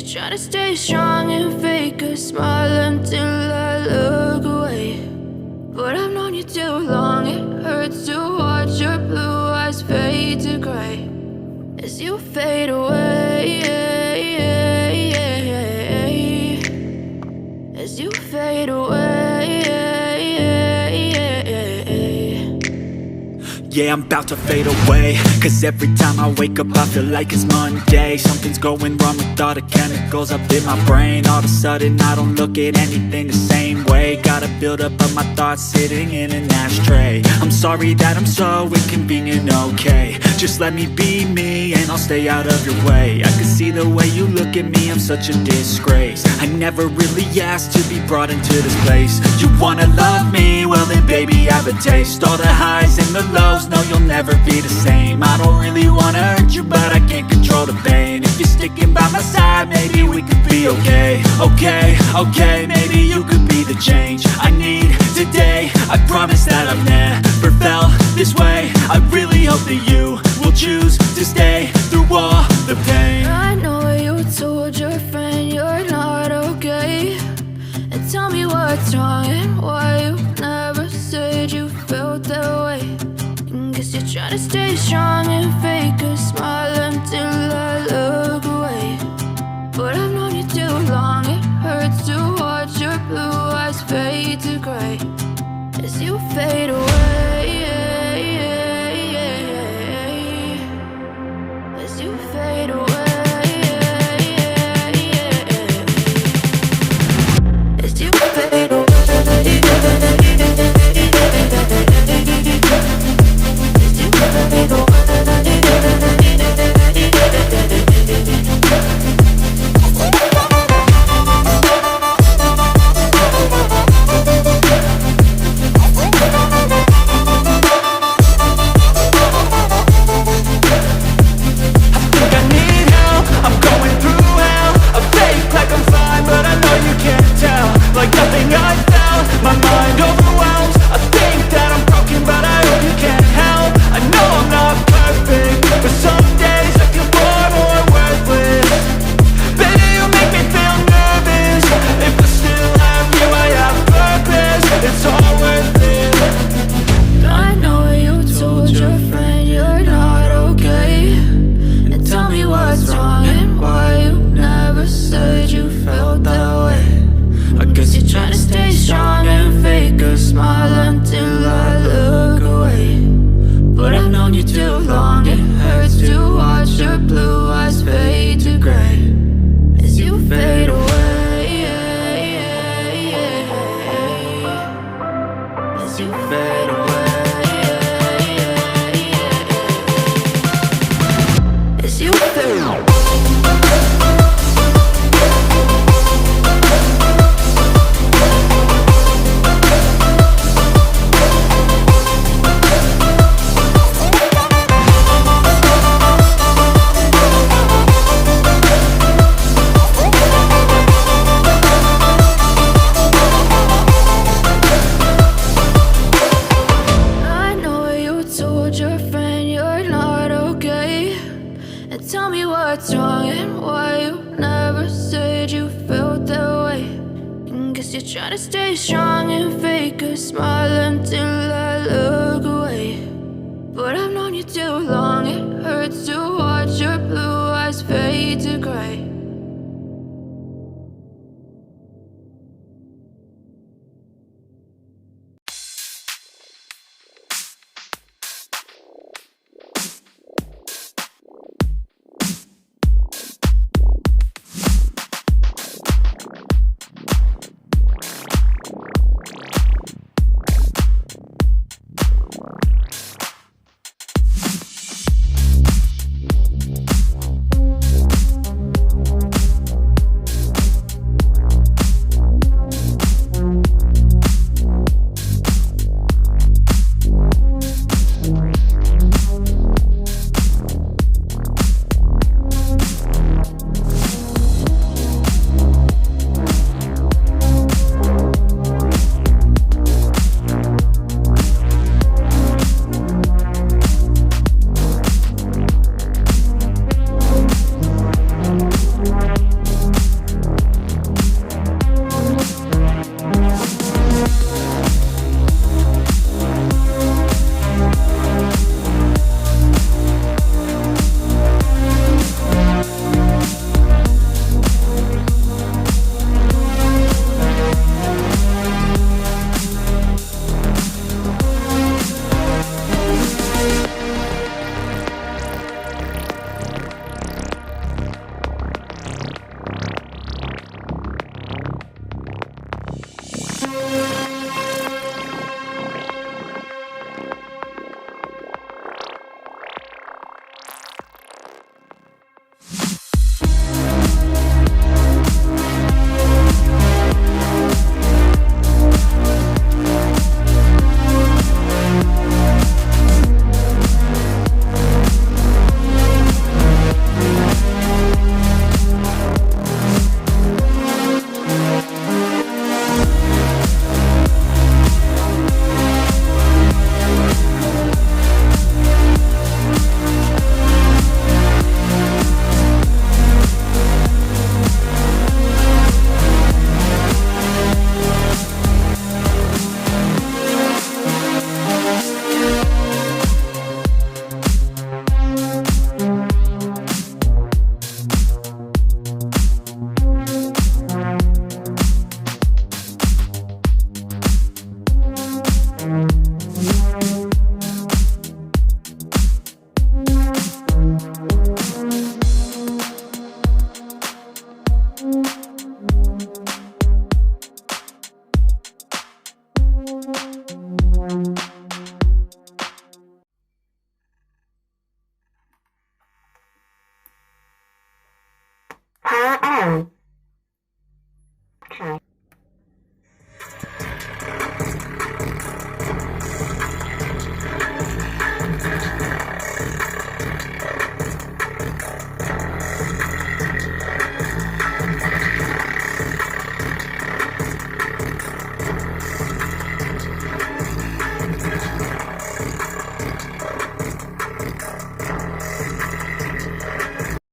you're trying to stay strong and fake a smile until I look away. But I've known you too long, it hurts to watch your blue eyes fade to gray as you fade away, as you fade away. Yeah, I'm about to fade away, cause every time I wake up I feel like it's Monday. Something's going wrong with all the chemicals up in my brain. All of a sudden I don't look at anything the same way. Got a buildup of my thoughts sitting in an ashtray. I'm sorry that I'm so inconvenient, okay. Just let me be me and I'll stay out of your way. I can see the way you look at me, I'm such a disgrace. I never really asked to be brought into this place. You wanna love me? Well then baby I have a taste. All the highs and the lows, no you'll never be the same. I don't really wanna hurt you but I can't control the pain. If you're sticking by my side maybe we could be okay. Okay, maybe you could be the change I need today. I promise that I've never felt this way. I really hope that you will choose to stay through all the pain. I know you told your friend you're not okay, and tell me what's wrong and why you never said you felt that way. Guess you're trying to stay strong and fake a smile until I look away. But I've known you too long, it hurts to watch your blue eyes fade to gray as you fade away, as you fade away, as you fade away. Trying to stay strong and fake a smile until I look away. But I've known you too long, it hurts to watch your blue eyes fade to gray